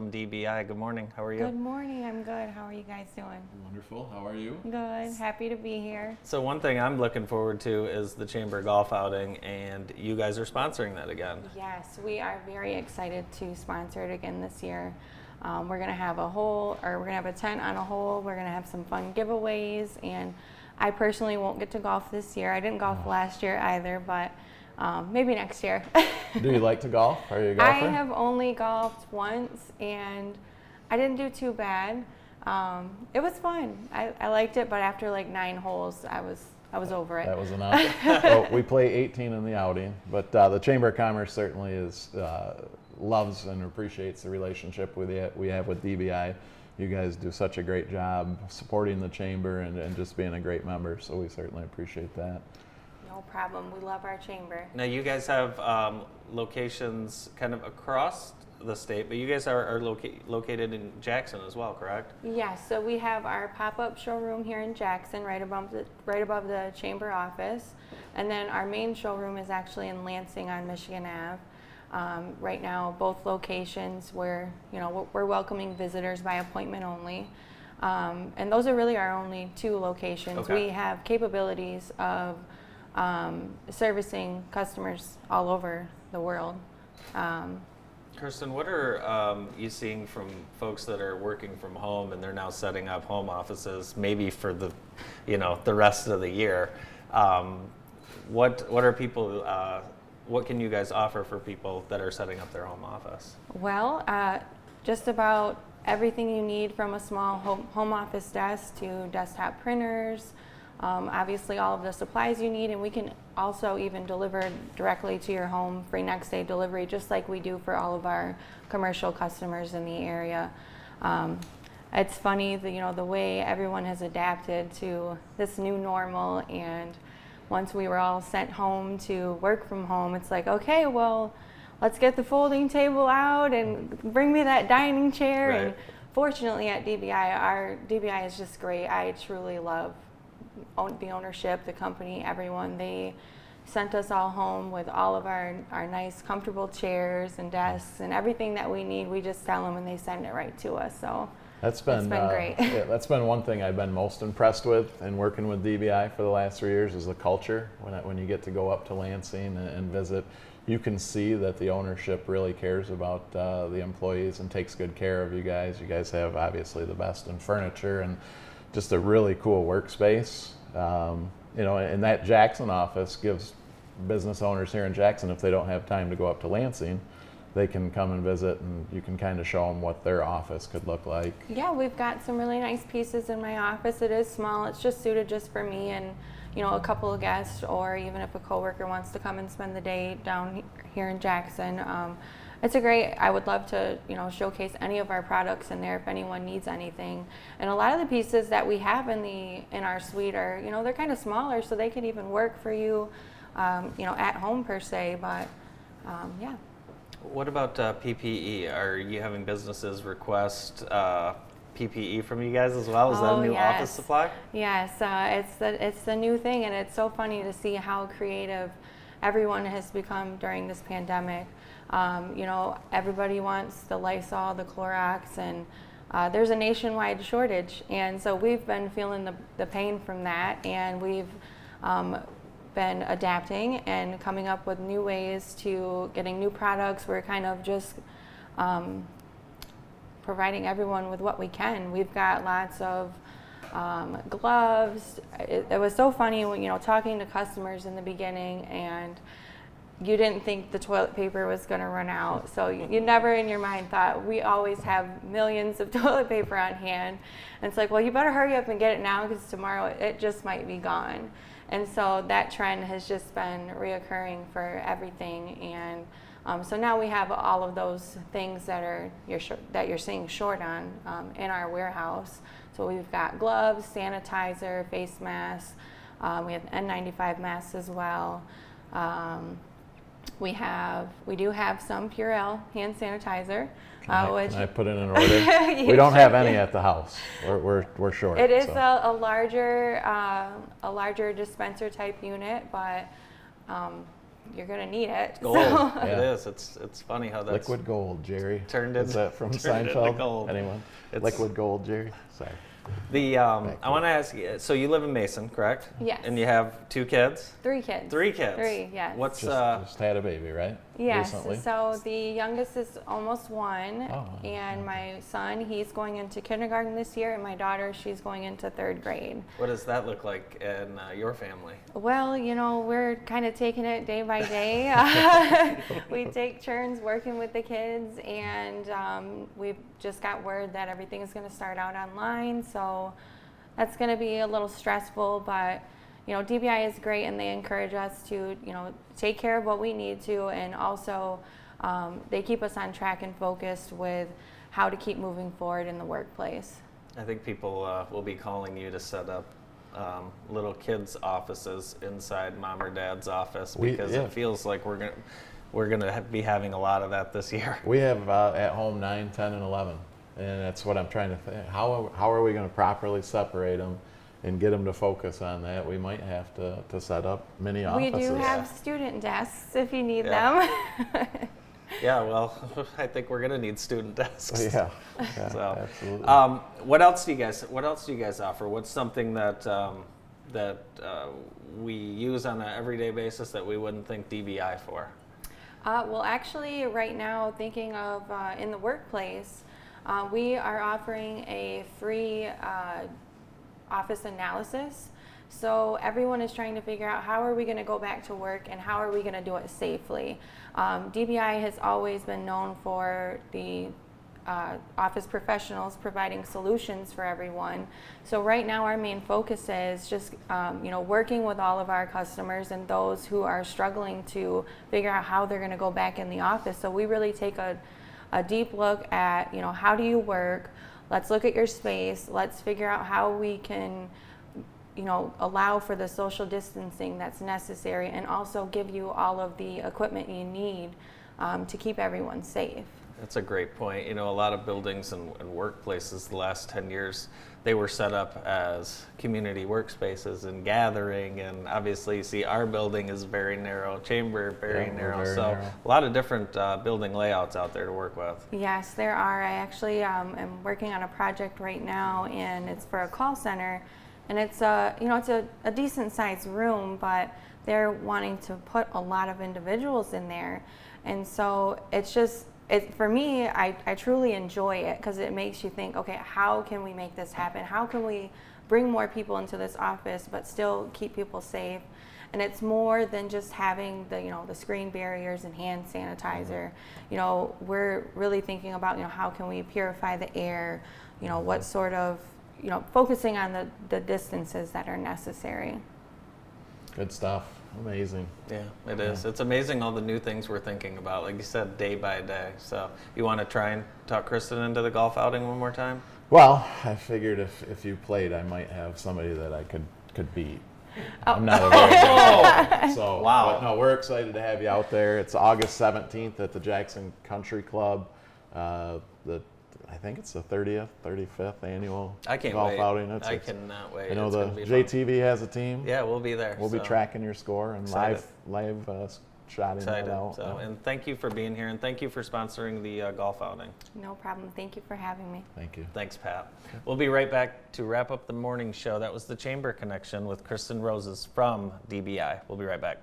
from DBI. Good morning. How are you? Good morning. I'm good. How are you guys doing? Wonderful. How are you? Good. Happy to be here. So one thing I'm looking forward to is the Chamber Golf outing, and you guys are sponsoring that again. Yes, we are very excited to sponsor it again this year. We're gonna have we're gonna have a tent on a hole. We're gonna have some fun giveaways, and I personally won't get to golf this year. I didn't golf last year either, but maybe next year. Do you like to golf? Are you a golfer? I have only golfed once, and I didn't do too bad. It was fun. I liked it, but after like 9 holes, I was over it. That was enough. Well, we play 18 in the outing, but the Chamber of Commerce certainly loves and appreciates the relationship we have with DBI. You guys do such a great job supporting the Chamber and just being a great member, so we certainly appreciate that. No problem. We love our chamber. Now you guys have locations kind of across the state, but you guys are located in Jackson as well, correct? Yes, so we have our pop-up showroom here in Jackson, right above the chamber office, and then our main showroom is actually in Lansing on Michigan Ave. Right now, both locations we're welcoming visitors by appointment only, and those are really our only 2 locations. Okay. We have capabilities of servicing customers all over the world. Kristen, what are you seeing from folks that are working from home and they're now setting up home offices, maybe for the rest of the year? What are people? What can you guys offer for people that are setting up their home office? Well, just about everything you need, from a small home office desk to desktop printers. Obviously all of the supplies you need, and we can also even deliver directly to your home, free next day delivery, just like we do for all of our commercial customers in the area. It's funny, the way everyone has adapted to this new normal, and once we were all sent home to work from home, it's like, okay, well, let's get the folding table out and bring me that dining chair. Right. And fortunately at DBI, our DBI is just great. I truly love the ownership, the company, everyone. They sent us all home with all of our nice comfortable chairs and desks and everything that we need. We just tell them and they send it right to us. So it's been great. Yeah, that's been one thing I've been most impressed with in working with DBI for the last 3 years is the culture. When you get to go up to Lansing and visit, you can see that the ownership really cares about the employees and takes good care of you guys. You guys have obviously the best in furniture and just a really cool workspace. And that Jackson office gives business owners here in Jackson, if they don't have time to go up to Lansing, they can come and visit, and you can kind of show them what their office could look like. Yeah, we've got some really nice pieces in my office. It is small. It's just suited just for me and a couple of guests, or even if a coworker wants to come and spend the day down here in Jackson. I would love to, showcase any of our products in there if anyone needs anything. And a lot of the pieces that we have in our suite are, they're kind of smaller, so they could even work for you, at home per se. But yeah. What about PPE? Are you having businesses request PPE from you guys as well? Is that a new office supply? Yes, it's the new thing, and it's so funny to see how creative everyone has become during this pandemic. Everybody wants the Lysol, the Clorox, and there's a nationwide shortage. And so we've been feeling the pain from that, and we've been adapting and coming up with new ways to getting new products. We're kind of just providing everyone with what we can. We've got lots of gloves. It was so funny when, talking to customers in the beginning, and you didn't think the toilet paper was going to run out. So you never in your mind thought, we always have millions of toilet paper on hand. And it's like, well, you better hurry up and get it now, because tomorrow it just might be gone. And so that trend has just been reoccurring for everything. And so now we have all of those things that you're seeing short on in our warehouse. So we've got gloves, sanitizer, face masks. We have N95 masks as well. We do have some Purell hand sanitizer, Can I put in an order? You We don't have should. any at the house. We're short. It is so. a larger dispenser type unit, but you're going to need it. Gold. So- It is. It's funny how that's Liquid gold, Jerry. turned Is into- that from turned into Seinfeld? gold. Anyone? It's- Liquid gold, Jerry. Sorry. I want to ask you. So you live in Mason, correct? Yes. And you have 2 kids. 3 kids. 3 kids. 3, yes. What's Just had a baby, right? Yes, Recently. so the youngest is almost 1, Oh. and my son, he's going into kindergarten this year, and my daughter, she's going into 3rd grade. What does that look like in your family? Well, we're kind of taking it day by day. We take turns working with the kids, and we've just got word that everything is going to start out online, so that's going to be a little stressful, but DBI is great, and they encourage us to, take care of what we need to, and also they keep us on track and focused with how to keep moving forward in the workplace. I think people will be calling you to set up little kids' offices inside mom or dad's office because it feels like we're gonna be having a lot of that this year. We have at home 9, 10, and 11, and that's what I'm trying to think. How are we going to properly separate them and get them to focus on that? We might have to set up mini offices. We do have student desks if you need Yeah. them. Yeah, well, I think we're gonna need student desks. Yeah, So, absolutely. what else do you guys offer? What's something that we use on an everyday basis that we wouldn't think DBI for? Well, actually, right now, thinking of in the workplace, we are offering a free office analysis. So everyone is trying to figure out how are we going to go back to work and how are we going to do it safely. DBI has always been known for the office professionals providing solutions for everyone. So right now our main focus is just working with all of our customers and those who are struggling to figure out how they're going to go back in the office. So we really take a deep look at how do you work. Let's look at your space. Let's figure out how we can allow for the social distancing that's necessary and also give you all of the equipment you need to keep everyone safe. That's a great point. A lot of buildings and workplaces the last 10 years, they were set up as community workspaces and gathering, and obviously you see our building is very narrow, chamber very narrow, very so narrow. a lot of different building layouts out there to work with. Yes, there are. I actually am working on a project right now, and it's for a call center, and it's it's a decent sized room, but they're wanting to put a lot of individuals in there, and so for me, I truly enjoy it because it makes you think, okay, how can we make this happen? How can we bring more people into this office but still keep people safe? And it's more than just having the screen barriers and hand sanitizer. We're really thinking about how can we purify the air? What sort of focusing on the distances that are necessary. Good stuff. Amazing. Yeah, it is. It's amazing all the new things we're thinking about, like you said, day by day. So you want to try and talk Kristen into the golf outing one more time? Well, I figured if you played, I might have somebody that I could beat. I'm not a very good player, so Wow. But no, we're excited to have you out there. It's August 17th at the Jackson Country Club. I think it's the 35th annual I can't golf wait. outing. I cannot wait. I know It's the gonna be fun. JTV has a team. Yeah, we'll be there. We'll be so tracking your score and Excited. live shotting that excited. out. So, and thank you for being here, and thank you for sponsoring the golf outing. No problem. Thank you for having me. Thank you. Thanks, Pat. We'll be right back to wrap up the morning show. That was the Chamber Connection with Kristen Rosas from DBI. We'll be right back.